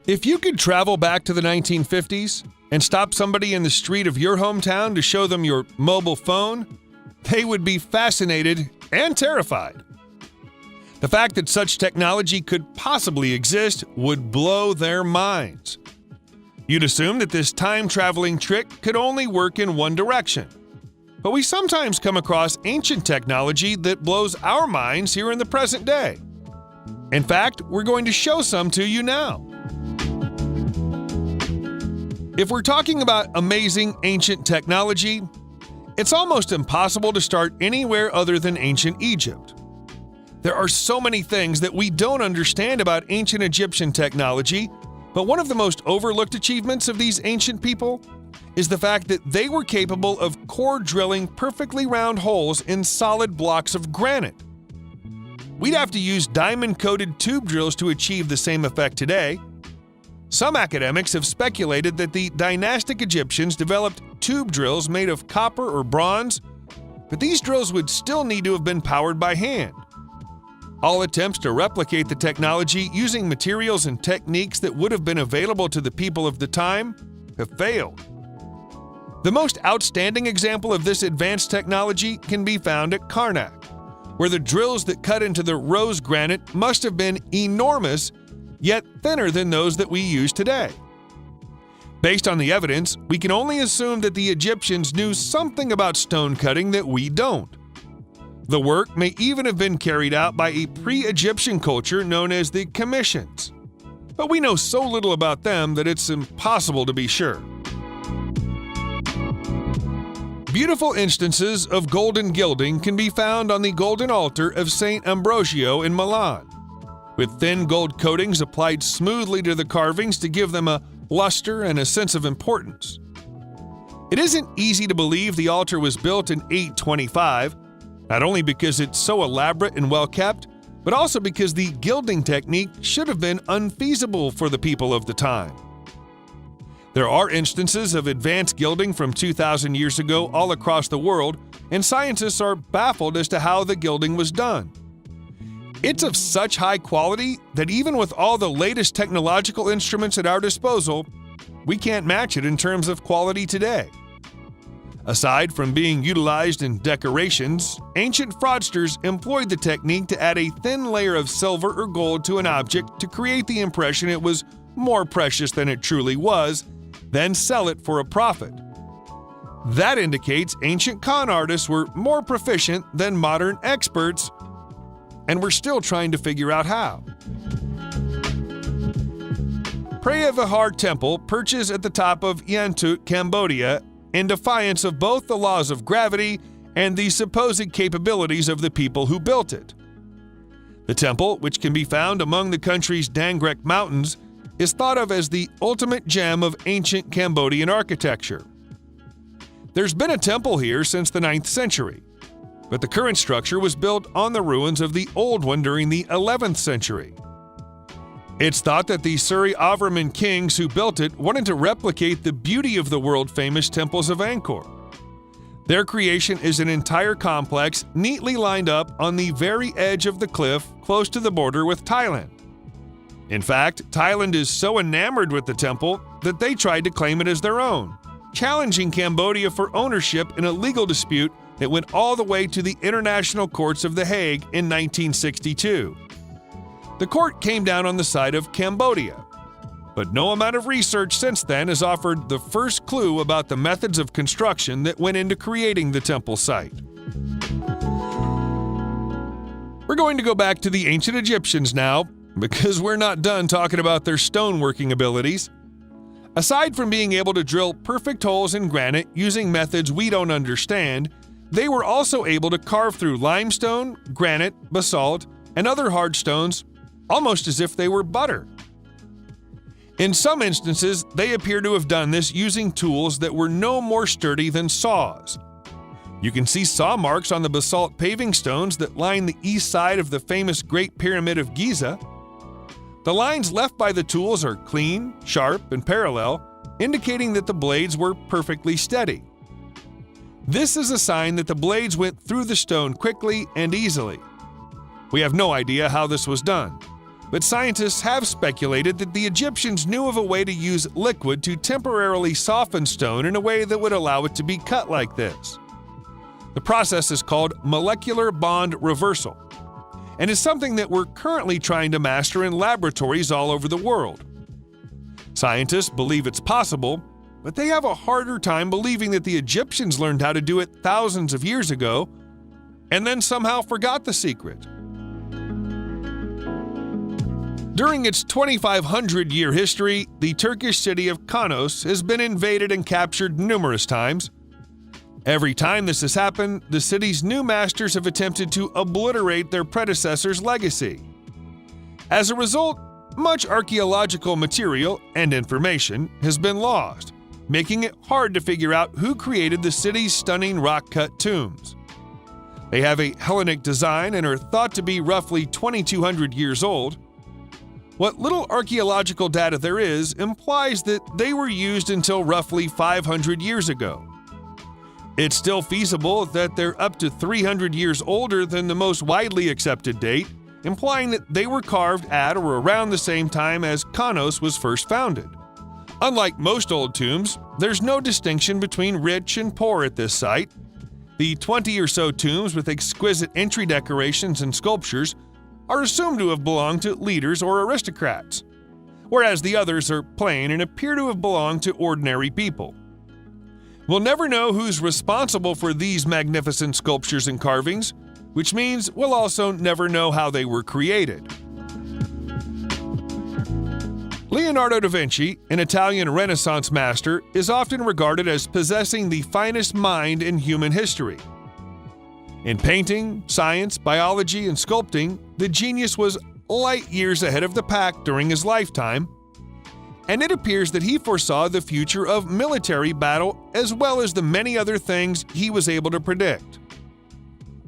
If you could travel back to the 1950s and stop somebody in the street of your hometown to show them your mobile phone, they would be fascinated and terrified. The fact that such technology could possibly exist would blow their minds. You'd assume that this time-traveling trick could only work in one direction. But we sometimes come across ancient technology that blows our minds here in the present day. In fact, we're going to show some to you now. If we're talking about amazing ancient technology, it's almost impossible to start anywhere other than ancient Egypt. There are so many things that we don't understand about ancient Egyptian technology, but one of the most overlooked achievements of these ancient people is the fact that they were capable of core drilling perfectly round holes in solid blocks of granite. We'd have to use diamond-coated tube drills to achieve the same effect today. Some academics have speculated that the dynastic Egyptians developed tube drills made of copper or bronze, but these drills would still need to have been powered by hand. All attempts to replicate the technology using materials and techniques that would have been available to the people of the time have failed. The most outstanding example of this advanced technology can be found at Karnak, where the drills that cut into the rose granite must have been enormous, yet thinner than those that we use today. Based on the evidence, we can only assume that the Egyptians knew something about stone cutting that we don't. The work may even have been carried out by a pre-Egyptian culture known as the Commissions, but we know so little about them that it's impossible to be sure. Beautiful instances of golden gilding can be found on the golden altar of St. Ambrogio in Milan, with thin gold coatings applied smoothly to the carvings to give them a luster and a sense of importance. It isn't easy to believe the altar was built in 825, not only because it's so elaborate and well kept, but also because the gilding technique should have been unfeasible for the people of the time. There are instances of advanced gilding from 2,000 years ago all across the world, and scientists are baffled as to how the gilding was done. It's of such high quality that even with all the latest technological instruments at our disposal, we can't match it in terms of quality today. Aside from being utilized in decorations, ancient fraudsters employed the technique to add a thin layer of silver or gold to an object to create the impression it was more precious than it truly was, then sell it for a profit. That indicates ancient con artists were more proficient than modern experts, and we're still trying to figure out how. Preah Vihear Temple perches at the top of Yantut, Cambodia, in defiance of both the laws of gravity and the supposed capabilities of the people who built it. The temple, which can be found among the country's Dangrek Mountains, is thought of as the ultimate gem of ancient Cambodian architecture. There's been a temple here since the 9th century, but the current structure was built on the ruins of the old one during the 11th century. It's thought that the Suri Avraman kings who built it wanted to replicate the beauty of the world-famous temples of Angkor. Their creation is an entire complex neatly lined up on the very edge of the cliff close to the border with Thailand. In fact, Thailand is so enamored with the temple that they tried to claim it as their own, challenging Cambodia for ownership in a legal dispute that went all the way to the International Courts of The Hague in 1962. The court came down on the side of Cambodia, but no amount of research since then has offered the first clue about the methods of construction that went into creating the temple site. We're going to go back to the ancient Egyptians now, because we're not done talking about their stoneworking abilities. Aside from being able to drill perfect holes in granite using methods we don't understand, they were also able to carve through limestone, granite, basalt, and other hard stones almost as if they were butter. In some instances, they appear to have done this using tools that were no more sturdy than saws. You can see saw marks on the basalt paving stones that line the east side of the famous Great Pyramid of Giza. The lines left by the tools are clean, sharp, and parallel, indicating that the blades were perfectly steady. This is a sign that the blades went through the stone quickly and easily. We have no idea how this was done, but scientists have speculated that the Egyptians knew of a way to use liquid to temporarily soften stone in a way that would allow it to be cut like this. The process is called molecular bond reversal, and is something that we're currently trying to master in laboratories all over the world. Scientists believe it's possible, but they have a harder time believing that the Egyptians learned how to do it thousands of years ago and then somehow forgot the secret. During its 2,500-year history, the Turkish city of Kanos has been invaded and captured numerous times. Every time this has happened, the city's new masters have attempted to obliterate their predecessors' legacy. As a result, much archaeological material and information has been lost, making it hard to figure out who created the city's stunning rock-cut tombs. They have a Hellenic design and are thought to be roughly 2,200 years old. What little archaeological data there is implies that they were used until roughly 500 years ago. It's still feasible that they're up to 300 years older than the most widely accepted date, implying that they were carved at or around the same time as Kanos was first founded. Unlike most old tombs, there's no distinction between rich and poor at this site. The 20 or so tombs with exquisite entry decorations and sculptures are assumed to have belonged to leaders or aristocrats, whereas the others are plain and appear to have belonged to ordinary people. We'll never know who's responsible for these magnificent sculptures and carvings, which means we'll also never know how they were created. Leonardo da Vinci, an Italian Renaissance master, is often regarded as possessing the finest mind in human history. In painting, science, biology, and sculpting, the genius was light years ahead of the pack during his lifetime, and it appears that he foresaw the future of military battle as well as the many other things he was able to predict.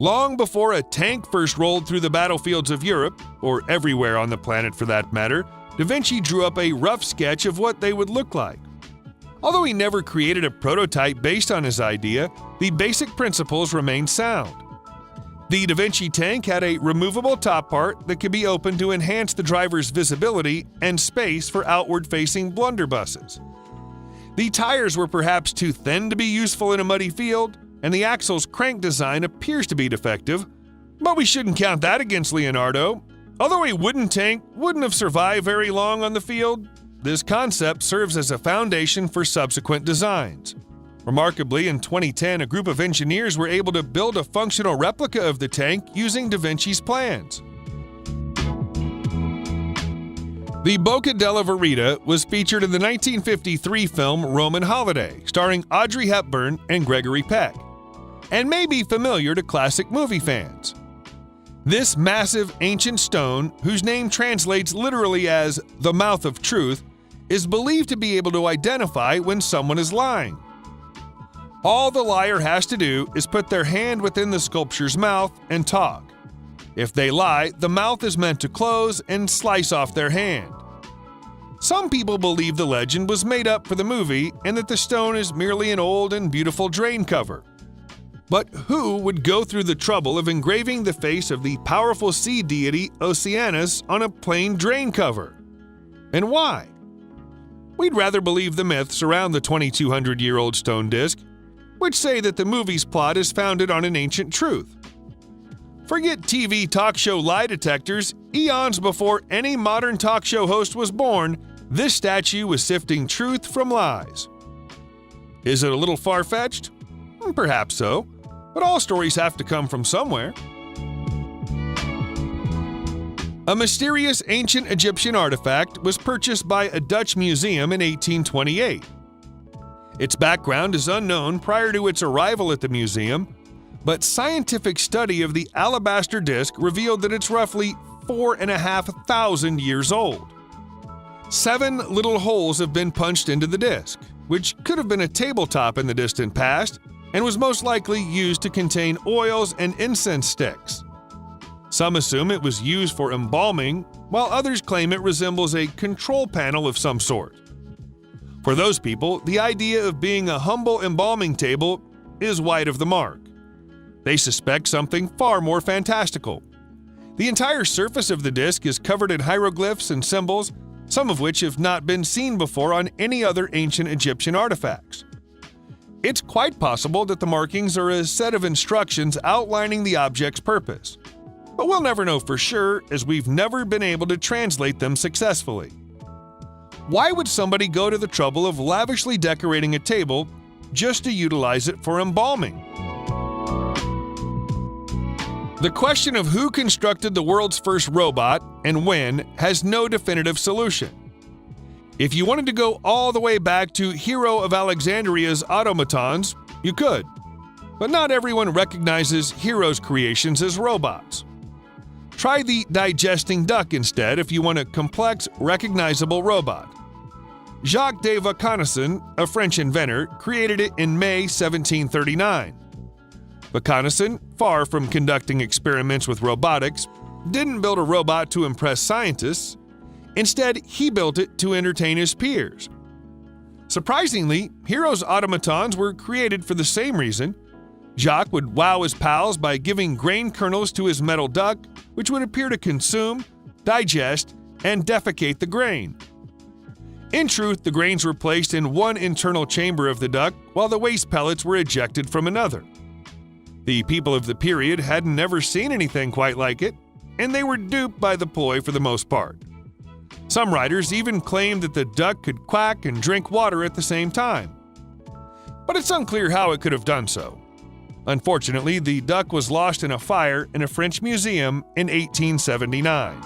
Long before a tank first rolled through the battlefields of Europe, or everywhere on the planet for that matter, Da Vinci drew up a rough sketch of what they would look like. Although he never created a prototype based on his idea, the basic principles remained sound. The Da Vinci tank had a removable top part that could be opened to enhance the driver's visibility and space for outward-facing blunderbusses. The tires were perhaps too thin to be useful in a muddy field, and the axle's crank design appears to be defective, but we shouldn't count that against Leonardo. Although a wooden tank wouldn't have survived very long on the field, this concept serves as a foundation for subsequent designs. Remarkably, in 2010, a group of engineers were able to build a functional replica of the tank using Da Vinci's plans. The Bocca della Verita was featured in the 1953 film Roman Holiday, starring Audrey Hepburn and Gregory Peck, and may be familiar to classic movie fans. This massive ancient stone, whose name translates literally as the mouth of truth, is believed to be able to identify when someone is lying. All the liar has to do is put their hand within the sculpture's mouth and talk. If they lie, the mouth is meant to close and slice off their hand. Some people believe the legend was made up for the movie and that the stone is merely an old and beautiful drain cover. But who would go through the trouble of engraving the face of the powerful sea deity Oceanus on a plain drain cover? And why? We'd rather believe the myths around the 2,200-year-old stone disc, which say that the movie's plot is founded on an ancient truth. Forget TV talk show lie detectors. Eons before any modern talk show host was born, this statue was sifting truth from lies. Is it a little far-fetched? Perhaps so, but all stories have to come from somewhere. A mysterious ancient Egyptian artifact was purchased by a Dutch museum in 1828. Its background is unknown prior to its arrival at the museum, but scientific study of the alabaster disc revealed that it's roughly 4,500 years old. 7 little holes have been punched into the disc, which could have been a tabletop in the distant past and was most likely used to contain oils and incense sticks. Some assume it was used for embalming, while others claim it resembles a control panel of some sort. For those people, the idea of being a humble embalming table is wide of the mark. They suspect something far more fantastical. The entire surface of the disc is covered in hieroglyphs and symbols, some of which have not been seen before on any other ancient Egyptian artifacts. It's quite possible that the markings are a set of instructions outlining the object's purpose, but we'll never know for sure as we've never been able to translate them successfully. Why would somebody go to the trouble of lavishly decorating a table just to utilize it for embalming? The question of who constructed the world's first robot and when has no definitive solution. If you wanted to go all the way back to Hero of Alexandria's automatons, you could, but not everyone recognizes Hero's creations as robots. Try the digesting duck instead if you want a complex, recognizable robot. Jacques de Vaucanson, a French inventor, created it in May 1739. Vaucanson, far from conducting experiments with robotics, didn't build a robot to impress scientists. Instead, he built it to entertain his peers. Surprisingly, Hero's automatons were created for the same reason. Jacques would wow his pals by giving grain kernels to his metal duck, which would appear to consume, digest, and defecate the grain. In truth, the grains were placed in one internal chamber of the duck, while the waste pellets were ejected from another. The people of the period hadn't ever seen anything quite like it, and they were duped by the ploy for the most part. Some writers even claimed that the duck could quack and drink water at the same time. But it's unclear how it could have done so. Unfortunately, the duck was lost in a fire in a French museum in 1879.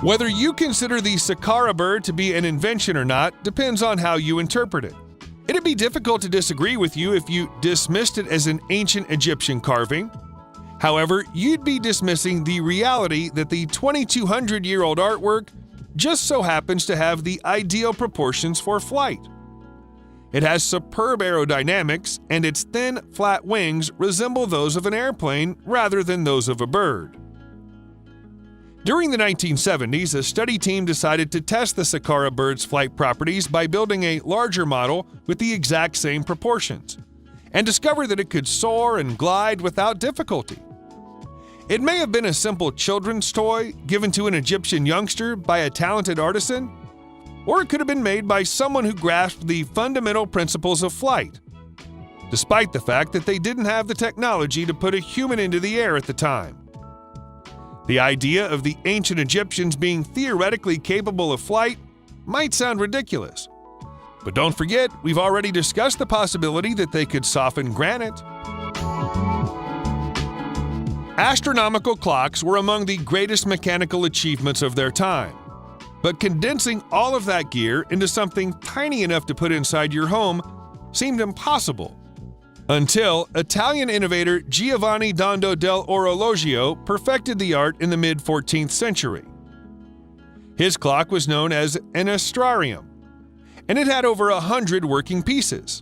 Whether you consider the Saqqara bird to be an invention or not depends on how you interpret it. It'd be difficult to disagree with you if you dismissed it as an ancient Egyptian carving. However, you'd be dismissing the reality that the 2,200-year-old artwork just so happens to have the ideal proportions for flight. It has superb aerodynamics, and its thin, flat wings resemble those of an airplane rather than those of a bird. During the 1970s, a study team decided to test the Saqqara bird's flight properties by building a larger model with the exact same proportions, and discovered that it could soar and glide without difficulty. It may have been a simple children's toy given to an Egyptian youngster by a talented artisan, or it could have been made by someone who grasped the fundamental principles of flight, despite the fact that they didn't have the technology to put a human into the air at the time. The idea of the ancient Egyptians being theoretically capable of flight might sound ridiculous, but don't forget, we've already discussed the possibility that they could soften granite. Astronomical clocks were among the greatest mechanical achievements of their time, but condensing all of that gear into something tiny enough to put inside your home seemed impossible, until Italian innovator Giovanni Dondo dell'Orologio perfected the art in the mid-14th century. His clock was known as an astrarium, and it had over 100 working pieces.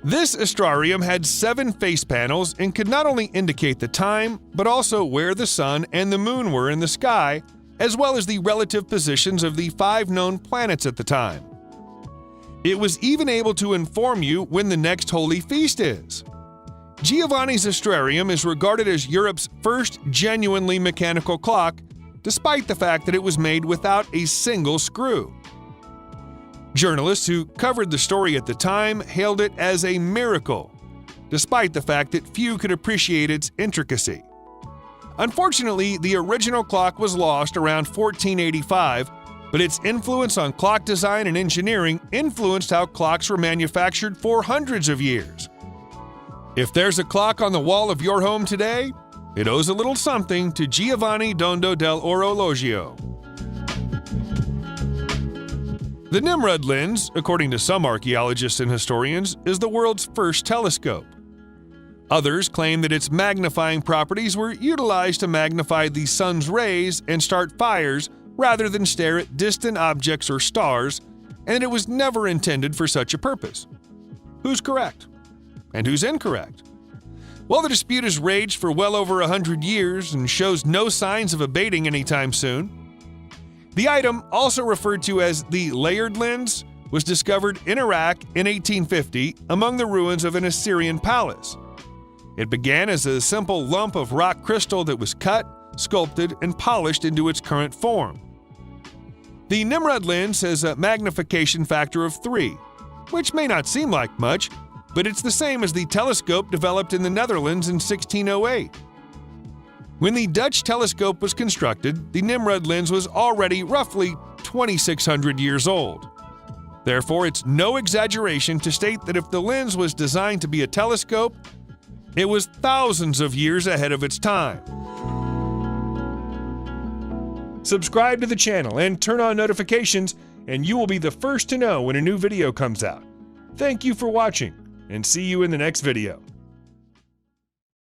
This astrarium had 7 face panels and could not only indicate the time, but also where the sun and the moon were in the sky, as well as the relative positions of the 5 known planets at the time. It was even able to inform you when the next holy feast is. Giovanni's astrarium is regarded as Europe's first genuinely mechanical clock, despite the fact that it was made without a single screw. Journalists who covered the story at the time hailed it as a miracle, despite the fact that few could appreciate its intricacy. Unfortunately, the original clock was lost around 1485, but its influence on clock design and engineering influenced how clocks were manufactured for hundreds of years. If there's a clock on the wall of your home today, it owes a little something to Giovanni Dondo dell'Orologio. The Nimrod lens, according to some archaeologists and historians, is the world's first telescope. Others claim that its magnifying properties were utilized to magnify the sun's rays and start fires rather than stare at distant objects or stars, and it was never intended for such a purpose. Who's correct? And who's incorrect? Well, the dispute has raged for well over 100 years and shows no signs of abating anytime soon. The item, also referred to as the layered lens, was discovered in Iraq in 1850 among the ruins of an Assyrian palace. It began as a simple lump of rock crystal that was cut, sculpted, and polished into its current form. The Nimrod lens has a magnification factor of 3, which may not seem like much, but it's the same as the telescope developed in the Netherlands in 1608. When the Dutch telescope was constructed, the Nimrod lens was already roughly 2,600 years old. Therefore, it's no exaggeration to state that if the lens was designed to be a telescope, it was thousands of years ahead of its time. Subscribe to the channel and turn on notifications, and you will be the first to know when a new video comes out. Thank you for watching, and see you in the next video.